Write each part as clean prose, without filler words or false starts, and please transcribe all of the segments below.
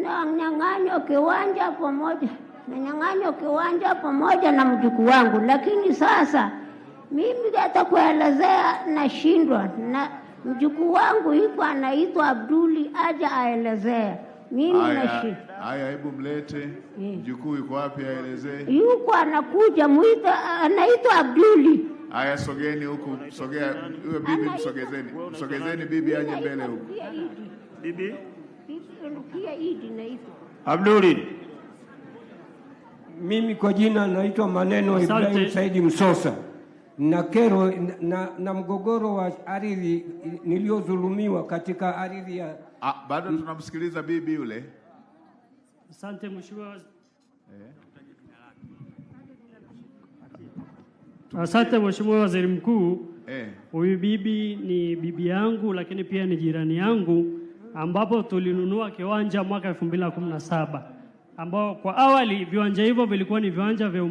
Nanyang'anywa kiwanja pamoja na mjukuu wangu, lakini sasa mimi hata kuelezea nashindwa, na mjukuu wangu yuko anaitwa Abduli, aja aelezea. Mimi nashindwa. Haya, hebu mlete mjukuu. Yuko wapi? Aelezee. Yuko anakuja, anaitwa Abduli. Haya, sogeni huku, sogea huyo bibi, msogezeni bibi aje mbele huku. Bibi Rukia Idi naitwa Abduli. Mimi kwa jina naitwa Maneno Ibrahim Saidi Msosa. Na kero na mgogoro wa ardhi niliozulumiwa katika ardhi ya... Bado tunamsikiliza bibi yule. Asante mheshimiwa. Asante mheshimiwa waziri mkuu. Huyu bibi ni bibi yangu, lakini pia ni jirani yangu, ambapo tulinunua kiwanja mwaka 2017, ambao kwa awali viwanja hivyo vilikuwa ni viwanja vya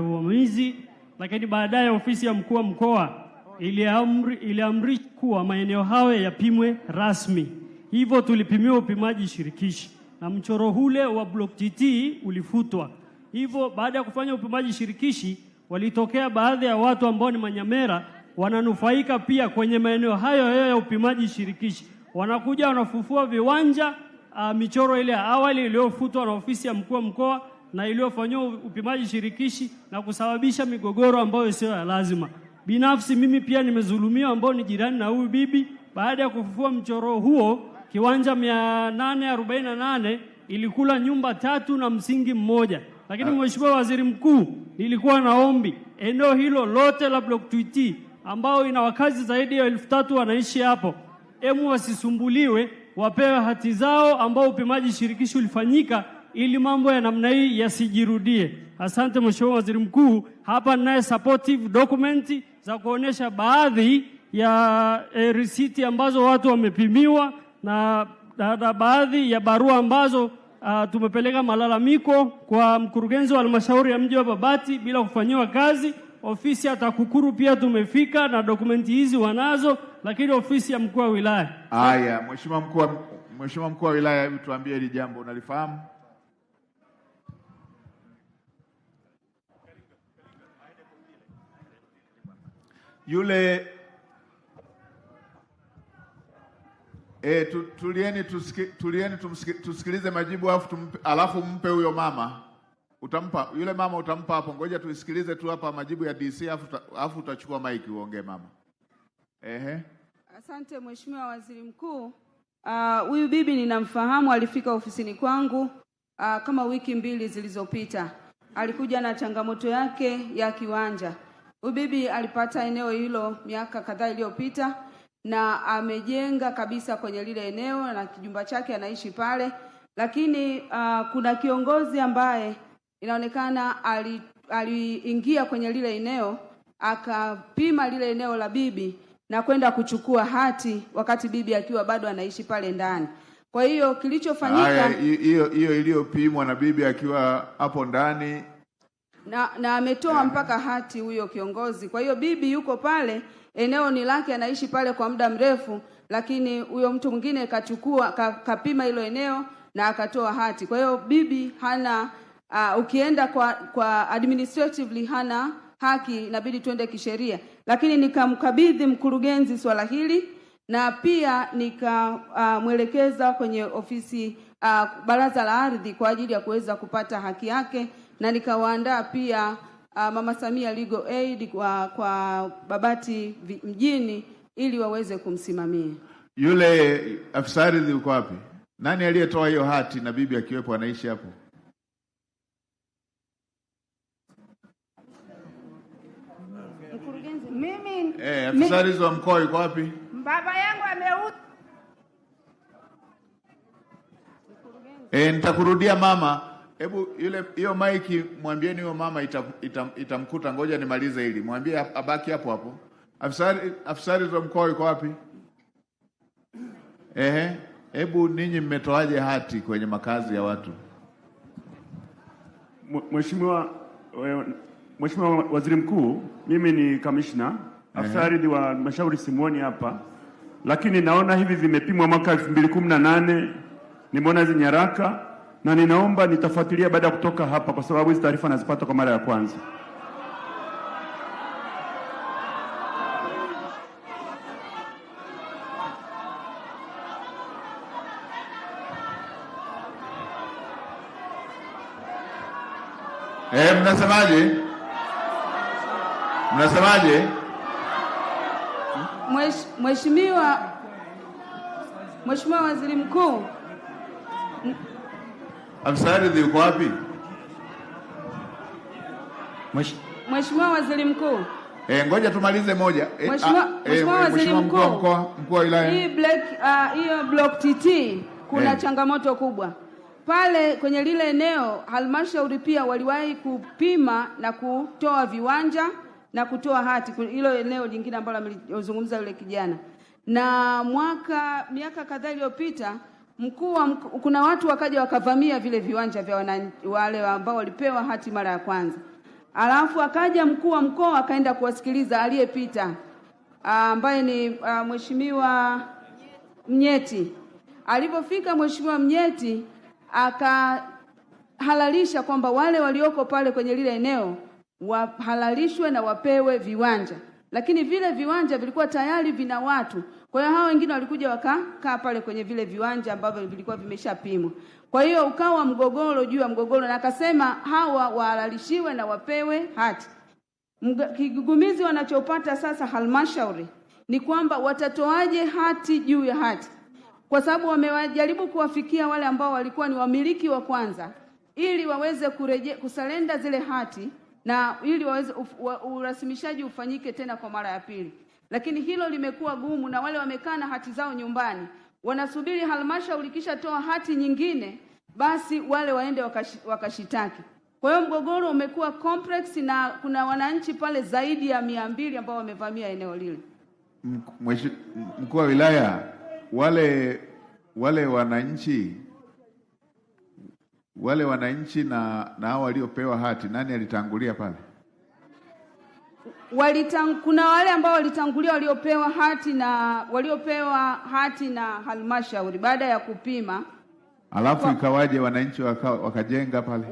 uvamizi, lakini baadaye ofisi ya mkuu wa mkoa iliamri kuwa maeneo hayo yapimwe rasmi. Hivyo tulipimiwa upimaji shirikishi na mchoro ule wa block TT ulifutwa. Hivyo baada ya kufanya upimaji shirikishi, walitokea baadhi ya watu ambao ni manyamera wananufaika pia kwenye maeneo hayo ya upimaji shirikishi. Wanakuja wanafufua viwanja, michoro ile ya awali iliyofutwa na ofisi ya mkuu wa mkoa na iliyofanywa upimaji shirikishi na kusababisha migogoro ambayo sio ya lazima. Binafsi mimi pia nimezulumiwa, ambao ni jirani na huyu bibi. Baada ya kufufua mchoro huo, kiwanja 848 ilikula nyumba 3 na msingi mmoja. Lakini mheshimiwa waziri mkuu, nilikuwa na ombi, eneo hilo lote la block 2T ambao ina wakazi zaidi ya 3000 wanaishi hapo, wasisumbuliwe, wapewe hati zao ambao upimaji shirikishi ulifanyika, ili mambo ya namna hii yasijirudie. Asante mheshimiwa waziri mkuu. Hapa ninaye supportive document za kuonesha baadhi ya risiti ambazo watu wamepimiwa na baadhi ya barua ambazo tumepeleka malalamiko kwa mkurugenzi wa halmashauri ya mji wa Babati bila kufanyiwa kazi. Ofisi ya TAKUKURU pia tumefika na dokumenti hizi wanazo, lakini ofisi ya mkuu wa wilaya. Haya, mheshimiwa mkuu wa wilaya, hebu tuambie hili jambo unalifahamu? Yule tulieni tusikilize majibu alafu mpe huyo mama. Utampa yule mama, utampa hapo. Ngoja tuisikilize tu hapa majibu ya DC alafu utachukua maiki uongee mama. Asante mheshimiwa waziri mkuu. Huyu bibi ninamfahamu, alifika ofisini kwangu kama wiki 2 zilizopita. Alikuja na changamoto yake ya kiwanja. Huyu bibi alipata eneo hilo miaka kadhaa iliyopita na amejenga kabisa kwenye lile eneo na kijumba chake anaishi pale, lakini kuna kiongozi ambaye inaonekana aliingia kwenye lile eneo akapima lile eneo la bibi na kwenda kuchukua hati wakati bibi akiwa bado anaishi pale ndani. Kwa hiyo kilichofanyika hiyo iliyopimwa na bibi akiwa hapo ndani na ametoa mpaka hati huyo kiongozi. Kwa hiyo bibi yuko pale, eneo ni lake, anaishi pale kwa muda mrefu, lakini huyo mtu mwingine kachukua kapima hilo eneo na akatoa hati. Kwa hiyo bibi hana ukienda kwa administratively hana haki, inabidi tuende kisheria. Lakini nikamkabidhi mkurugenzi swala hili na pia nikamwelekeza kwenye ofisi baraza la ardhi kwa ajili ya kuweza kupata haki yake, na nikawaandaa pia Mama Samia Legal Aid kwa Babati mjini ili waweze kumsimamia. Yule afisa ardhi uko wapi? Nani aliyetoa hiyo hati na bibi akiwepo anaishi hapo? Mkurugenzi, mimi afisa ardhi wa mkoa yuko wapi? Baba yangu ameuza. Nitakurudia mama. Hebu hiyo maiki mwambieni huyo mama itamkuta. Ngoja nimalize hili. Mwambie abaki hapo hapo. Afisa ardhi wa mkoa yuko wapi? Hebu ninyi mmetoaje hati kwenye makazi ya watu? Mheshimiwa Waziri Mkuu, mimi ni kamishna afisa ardhi wa halmashauri Simoni hapa, lakini naona hivi vimepimwa mwaka 2018. Nimeona hizi nyaraka na ninaomba nitafuatilia baada ya kutoka hapa, kwa sababu hizi taarifa nazipata kwa mara ya kwanza. Mnasemaje? Mnasemaje? Mheshimiwa Waziri Mkuu. Afisa ardhi yuko wapi? Mheshimiwa Waziri Mkuu. Ngoja tumalize moja. Mheshimiwa Waziri Mkuu, mkuu wa wilaya. Hiyo block TT kuna changamoto kubwa. Pale kwenye lile eneo halmashauri pia waliwahi kupima na kutoa viwanja na kutoa hati, hilo eneo lingine ambalo amelizungumza yule kijana. Na miaka kadhaa iliyopita kuna watu wakaja wakavamia vile viwanja vya wale ambao walipewa hati mara ya kwanza. Alafu akaja mkuu wa mkoa akaenda kuwasikiliza aliyepita, ambaye ni Mheshimiwa Mnyeti. Alipofika Mheshimiwa Mnyeti akahalalisha kwamba wale walioko pale kwenye lile eneo wahalalishwe na wapewe viwanja, lakini vile viwanja vilikuwa tayari vina watu. Kwa hiyo hao wengine walikuja wakakaa pale kwenye vile viwanja ambavyo vilikuwa vimeshapimwa. Kwa hiyo ukawa mgogoro juu ya mgogoro, na akasema hawa wahalalishiwe na wapewe hati. Kigugumizi wanachopata sasa halmashauri ni kwamba watatoaje hati juu ya hati, kwa sababu wamejaribu kuwafikia wale ambao walikuwa ni wamiliki wa kwanza ili waweze kusalenda zile hati na ili waweze urasimishaji ufanyike tena kwa mara ya pili. Lakini hilo limekuwa gumu, na wale wamekaa na hati zao nyumbani wanasubiri halmashauri kisha toa hati nyingine, basi wale waende wakashitaki. Kwa hiyo mgogoro umekuwa complex, na kuna wananchi pale zaidi ya 200 ambao wamevamia eneo lile. Mkuu wa wilaya, wale wananchi na hao waliopewa hati, nani alitangulia pale? Kuna wale ambao walitangulia waliopewa hati na halmashauri baada ya kupima. Alafu ikawaje wananchi wakajenga pale?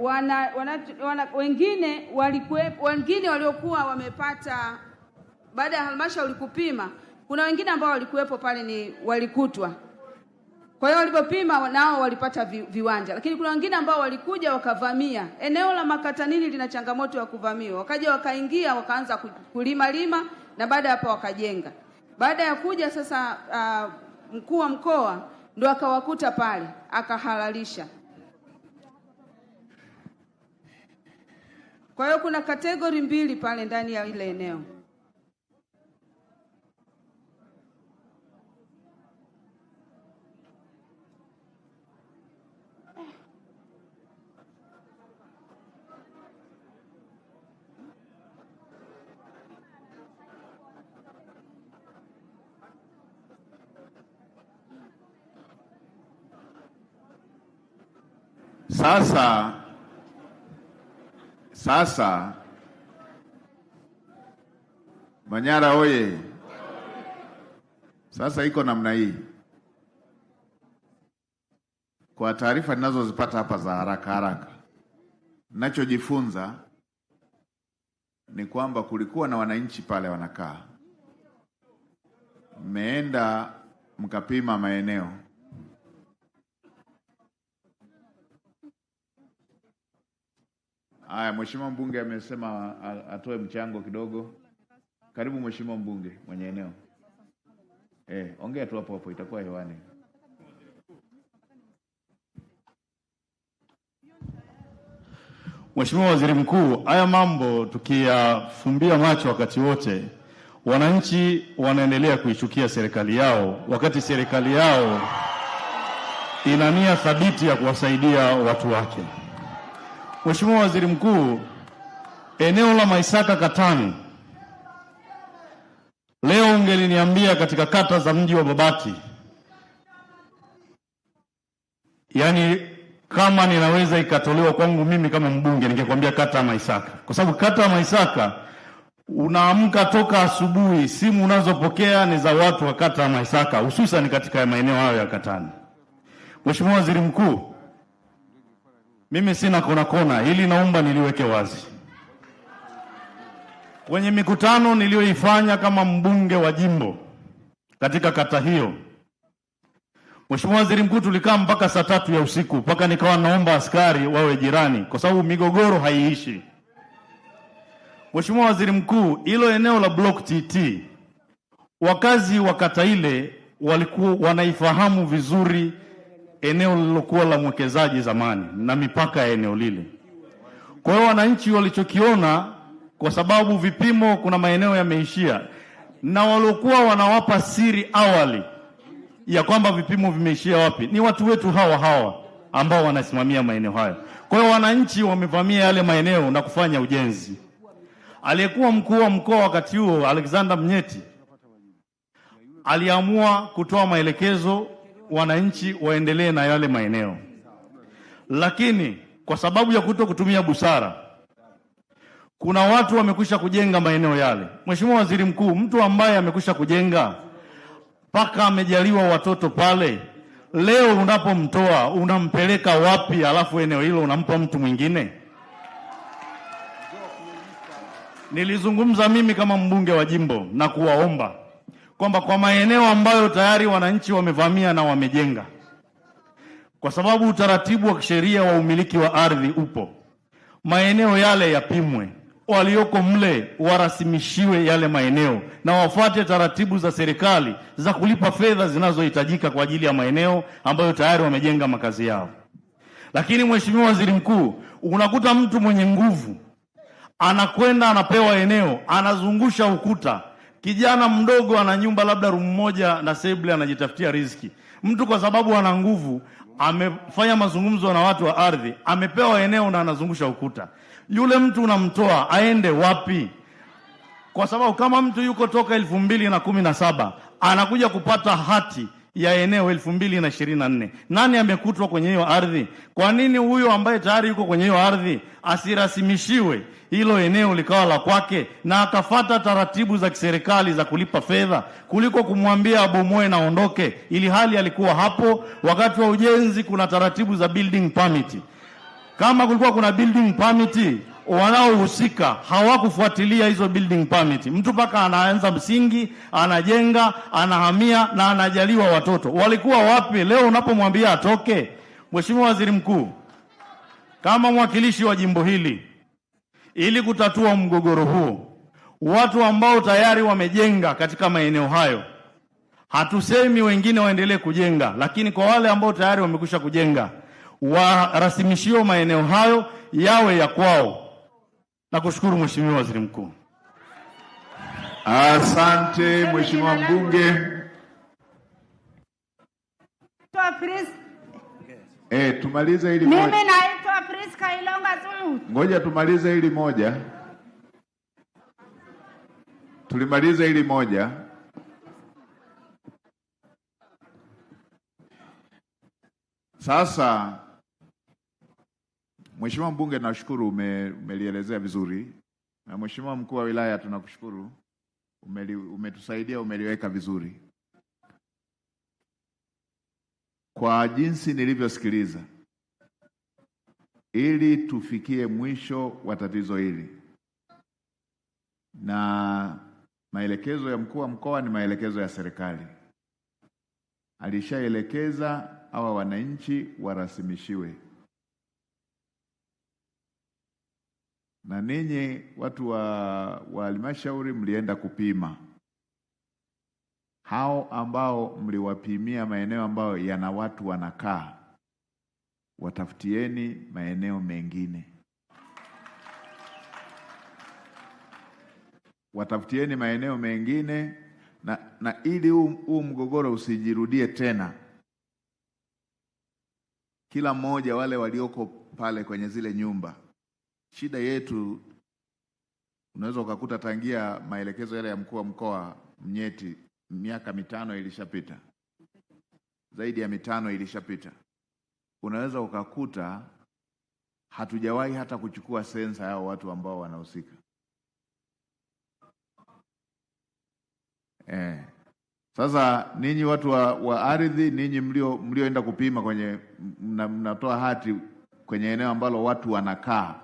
Wengine waliokuwa wamepata baada ya halmashauri kupima, kuna wengine ambao walikuwepo pale walikutwa. Kwa hiyo walipopima nao walipata viwanja, lakini kuna wengine ambao walikuja wakavamia. Eneo la Makatanini lina changamoto ya kuvamiwa. Wakaja wakaingia wakaanza kulima na baada hapo wakajenga. Baada ya kuja sasa mkuu wa mkoa ndo akawakuta pale akahalalisha. Kwa hiyo kuna kategori mbili pale ndani ya ile eneo. Sasa Manyara oye! Sasa iko namna hii. Kwa taarifa ninazozipata hapa za haraka, ninachojifunza ni kwamba kulikuwa na wananchi pale wanakaa, mmeenda mkapima maeneo. Haya, Mheshimiwa mbunge amesema atoe mchango kidogo. Karibu Mheshimiwa mbunge mwenye eneo. Ongea tu hapo itakuwa hewani. Mheshimiwa Waziri Mkuu, haya mambo tukiyafumbia macho wakati wote, wananchi wanaendelea kuichukia serikali yao, wakati serikali yao ina nia thabiti ya kuwasaidia watu wake. Mheshimiwa Waziri Mkuu, eneo la Maisaka Katani, leo ungeliniambia katika kata za mji wa Babati, yani kama ninaweza ikatolewa kwangu mimi kama mbunge, ningekwambia kata ya Maisaka, kwa sababu kata ya Maisaka unaamka toka asubuhi, simu unazopokea ni za watu wa kata ya Maisaka, hususan katika maeneo hayo ya Katani. Mheshimiwa Waziri Mkuu, Mimi sina kona, hili naomba niliweke wazi. Kwenye mikutano niliyoifanya kama mbunge wa jimbo katika kata hiyo, Mheshimiwa Waziri Mkuu, tulikaa mpaka saa 3 ya usiku, mpaka nikawa naomba askari wawe jirani kwa sababu migogoro haiishi. Mheshimiwa Waziri Mkuu, hilo eneo la Block TT, wakazi wa kata ile walikuwa wanaifahamu vizuri eneo lilokuwa la mwekezaji zamani na mipaka ya eneo lile. Kwa hiyo wananchi walichokiona, kwa sababu vipimo kuna maeneo yameishia, na waliokuwa wanawapa siri awali ya kwamba vipimo vimeishia wapi ni watu wetu hawa ambao wanasimamia maeneo hayo. Kwa hiyo wananchi wamevamia yale maeneo na kufanya ujenzi. Aliyekuwa mkuu wa mkoa wakati huo, Alexander Mnyeti, aliamua kutoa maelekezo wananchi waendelee na yale maeneo, lakini kwa sababu ya kutumia busara, kuna watu wamekwisha kujenga maeneo yale. Mheshimiwa Waziri Mkuu, mtu ambaye amekwisha kujenga mpaka amejaliwa watoto pale, leo unapomtoa unampeleka wapi? Alafu eneo hilo unampa mtu mwingine? Nilizungumza mimi kama mbunge wa jimbo na kuwaomba kwamba kwa maeneo ambayo tayari wananchi wamevamia na wamejenga, kwa sababu utaratibu wa kisheria wa umiliki wa ardhi upo, maeneo yale yapimwe, walioko mle warasimishiwe yale maeneo na wafuate taratibu za serikali za kulipa fedha zinazohitajika kwa ajili ya maeneo ambayo tayari wamejenga makazi yao. Lakini Mheshimiwa Waziri Mkuu, unakuta mtu mwenye nguvu anakwenda anapewa eneo, anazungusha ukuta. Kijana mdogo ana nyumba labda room moja na sebule, anajitafutia riziki. Mtu kwa sababu ana nguvu amefanya mazungumzo na watu wa ardhi, amepewa eneo na anazungusha ukuta. Yule mtu unamtoa aende wapi? Kwa sababu kama mtu yuko toka 2017 anakuja kupata hati ya eneo 2024, nani amekutwa kwenye hiyo ardhi? Kwa nini huyo ambaye tayari yuko kwenye hiyo ardhi asirasimishiwe hilo eneo likawa la kwake na akafata taratibu za kiserikali za kulipa fedha, kuliko kumwambia abomoe na ondoke, ili hali alikuwa hapo wakati wa ujenzi? Kuna taratibu za building permit. Kama kulikuwa kuna building permit, wanaohusika hawakufuatilia hizo building permit. Mtu paka anaanza msingi, anajenga, anahamia na anajaliwa watoto. Walikuwa wapi leo unapomwambia atoke? Mheshimiwa Waziri Mkuu, kama mwakilishi wa jimbo hili, ili kutatua mgogoro huo, watu ambao tayari wamejenga katika maeneo hayo, hatusemi wengine waendelee kujenga, lakini kwa wale ambao tayari wamekwisha kujenga, warasimishiwe maeneo hayo yawe ya kwao. Nakushukuru Mheshimiwa Waziri Mkuu. Asante Mheshimiwa mbunge. Tumalize hili moja. Mimi naitwa Priska Ilonga Zulu. Ngoja tumalize hili moja. Tulimalize hili moja. Sasa Mheshimiwa mbunge, nashukuru umelielezea vizuri, na Mheshimiwa mkuu wa wilaya tunakushukuru, umetusaidia, umeliweka vizuri. Kwa jinsi nilivyosikiliza, ili tufikie mwisho wa tatizo hili, na maelekezo ya mkuu wa mkoa ni maelekezo ya serikali, alishaelekeza hawa wananchi warasimishiwe. Na ninyi watu wa halmashauri mlienda kupima. Hao ambao mliwapimia maeneo ambayo yana watu wanakaa, watafutieni maeneo mengine. Watafutieni maeneo mengine na ili huu mgogoro usijirudie tena. Kila mmoja wale walioko pale kwenye zile nyumba, shida yetu unaweza ukakuta tangia maelekezo yale ya mkuu wa mkoa Mnyeti miaka 5 ilishapita, zaidi ya 5 ilishapita. Unaweza ukakuta hatujawahi hata kuchukua sensa yao watu ambao wanahusika. Sasa ninyi watu wa ardhi, ninyi mlioenda kupima kwenye mnatoa hati kwenye eneo ambalo watu wanakaa,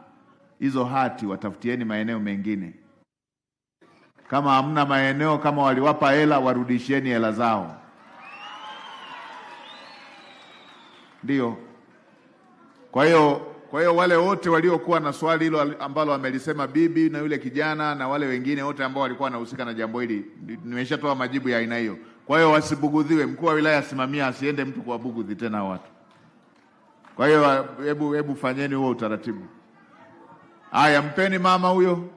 hizo hati watafutieni maeneo mengine. Kama hamna maeneo, kama waliwapa hela, warudishieni hela zao. Ndio. Kwa hiyo wale wote waliokuwa na swali hilo ambalo amelisema bibi na yule kijana na wale wengine wote ambao walikuwa wanahusika na jambo hili, nimeshatoa majibu ya aina hiyo. Kwa hiyo wasibugudhiwe. Mkuu wa wilaya asimamia, asiende mtu kuwabugudhi tena watu. Kwa hiyo hebu fanyeni huo utaratibu. Haya, mpeni mama huyo.